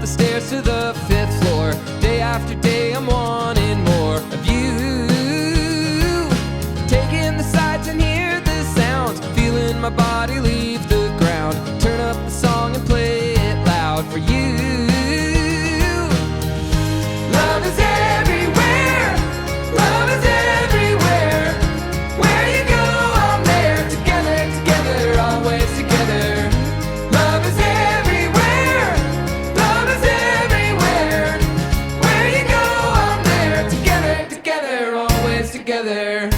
the stairs to the 5th floor. Day after day I'm wanting more of you. Taking the sights and hear the sounds, feeling my body leave the ground. Turn up the song and play it loud for you. Love is everywhere, love is everywhere. Where you go, I'm there. Together, together, always together. Love is everywhere, love is everywhere. Where you go, I'm there. Together, together, always together.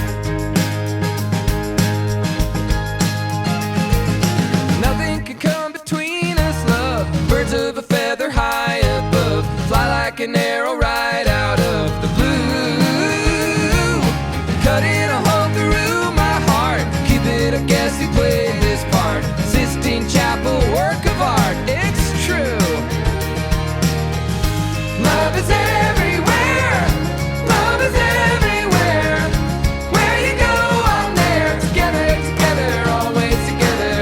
Nothing can come between us, love. Birds of a feather high above, fly like an arrow right out of the blue. Cutting a hole through my heart, Cupid, I guess he played this part. Sistine Chapel, work of art, it's true. Love is everywhere, love is everywhere. Where you go, I'm there. Together, together, always together.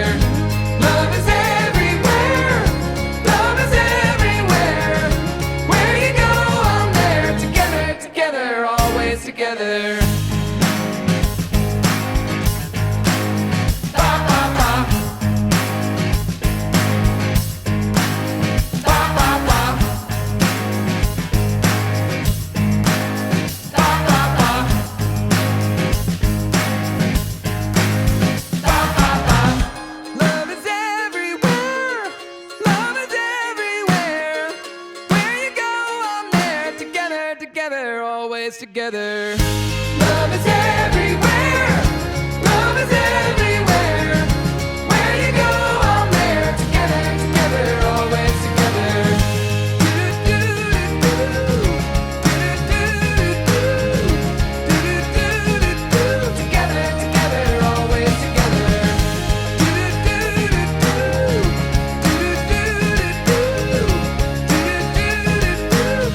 Love is everywhere, love is everywhere. Where you go, I'm there. Together, together, always together. Ba, ba, ba. Ba, ba, ba. Ba, ba, ba. Ba, ba, ba. Love is everywhere, love is everywhere. Where you go, I'm there. Together, together, always together. Love is everywhere, love is everywhere. Where you go, I'm there. Together, together, always together. Together, together, always together.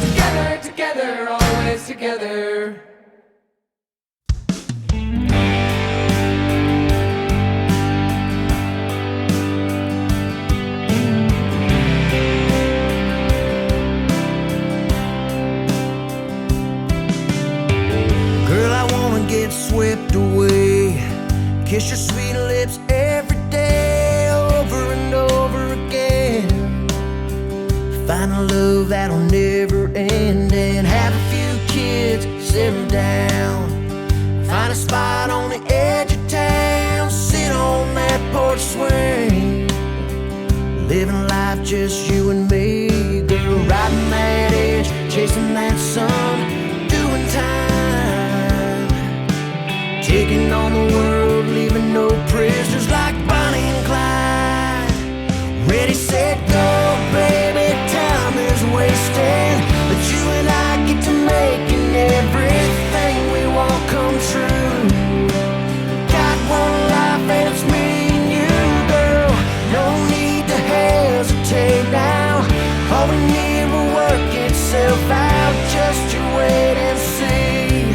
Together, together, always together. Girl, I wanna get swept away, kiss your sweet lips every day, over and over again. Find a love that'll never end, and have a few kids, settle down. Find a spot on the edge of town, sit on that porch swing, living life just you and me. Girl, riding that edge, chasing that sun, doing time, taking on the world, leaving no prisoners like Bonnie and Clyde. Ready, set, go, baby, time is wasting, but you and I get to making everything we want come true. Got one life and it's me and you, girl. No need to hesitate now. All we need will work itself out. Just you wait and see.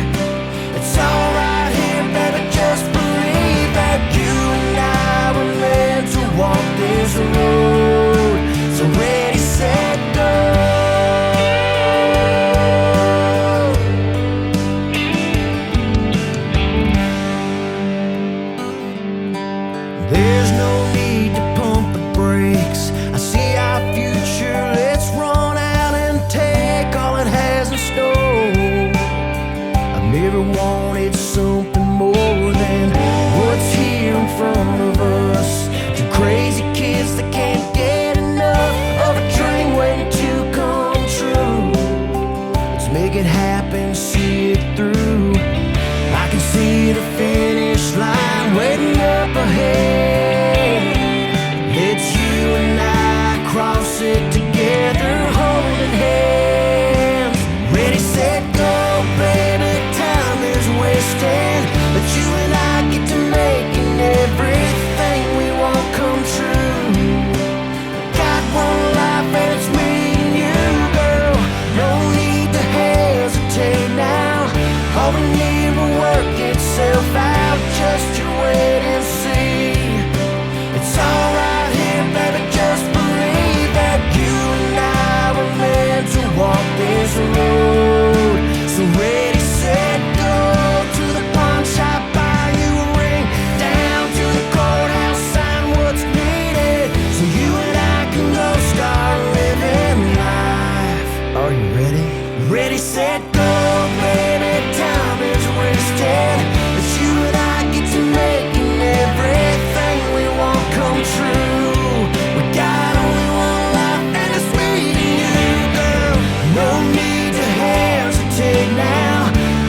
It's all right here, baby. Just believe that you and I were meant to walk this road. So ready, set, go. There's no need to pump the brakes. I see our future. Let's run out and take all it has in store. I've never wanted something more than what's here in front of us. Two crazy kids that can't get enough of a dream waiting to come true. Let's make it happen, see it through. I can see the finish line waiting up ahead. It's you and I cross it together, holding hands. Ready, set, go, baby, time is wasting, but you and I get to making everything we want come true. Got one life and it's me and you, girl. No need to hesitate now. this road. So ready, set, go. To the pawn shop, buy you a ring. Down to the courthouse, sign what's needed, so you and I can go start living life. Are you ready? Ready, set, go, baby. Time is wasted, but you and I get to making everything we want come true. We got only one life, and it's me and you, girl. No need to hesitate now.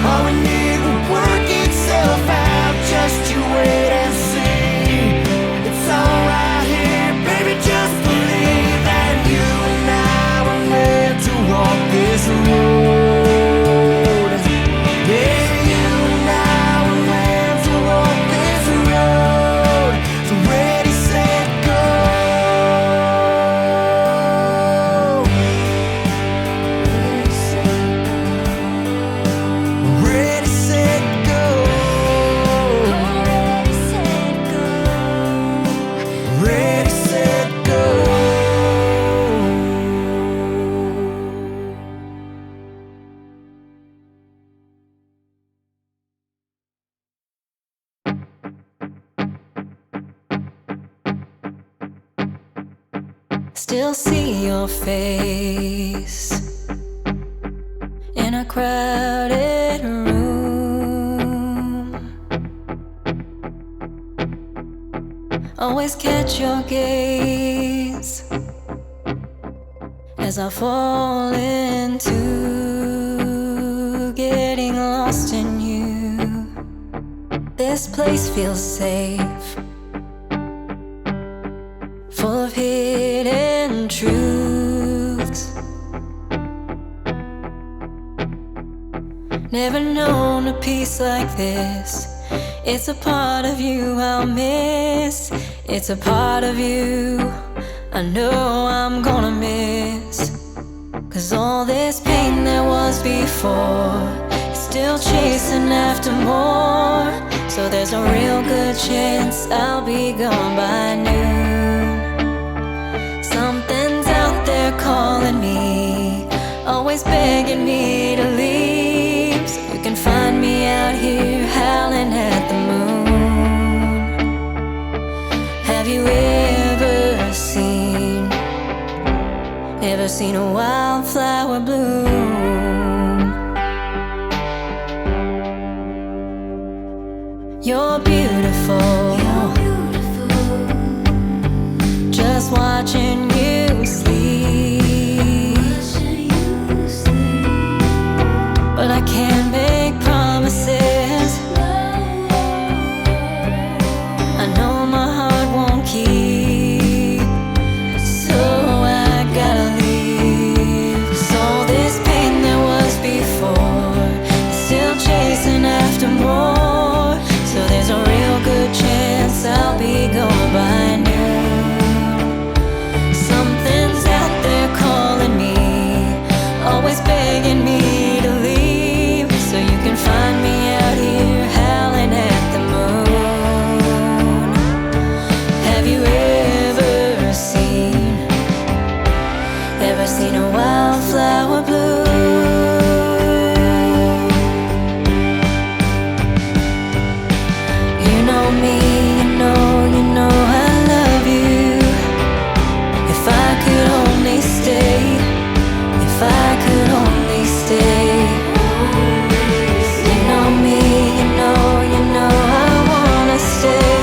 All we need will work itself out. Just you wait and see. It's all right here, baby. Just believe that you and I were meant to walk this road. Yeah, you and I were meant to walk this road. So ready, set, go. Ready, set, go. Ready, set, go. Still see your face in a crowded room. Always catch your gaze as I fall into getting lost in you. This place feels safe, full of hidden truths. Never known a peace like this. It's a part of you I'll miss. It's a part of you I know I'm gonna miss. 'Cause all this pain there was before is still chasing after more. So there's a real good chance I'll be gone by noon. Something's out there calling me, always begging me to leave. So you can find me out here howling at the moon. Have you ever seen a wildflower bloom? You're beautiful, just watching you sleep. But I can't make promises. I know my heart won't keep, so I gotta leave. 'Cause all this pain there was before is still chasing after more. So there's a real good chance I'll be gone by noon. Something's out there calling me, always begging me to leave. So you can find me out here howling at the moon. Have you ever seen a wildflower bloom? You know me,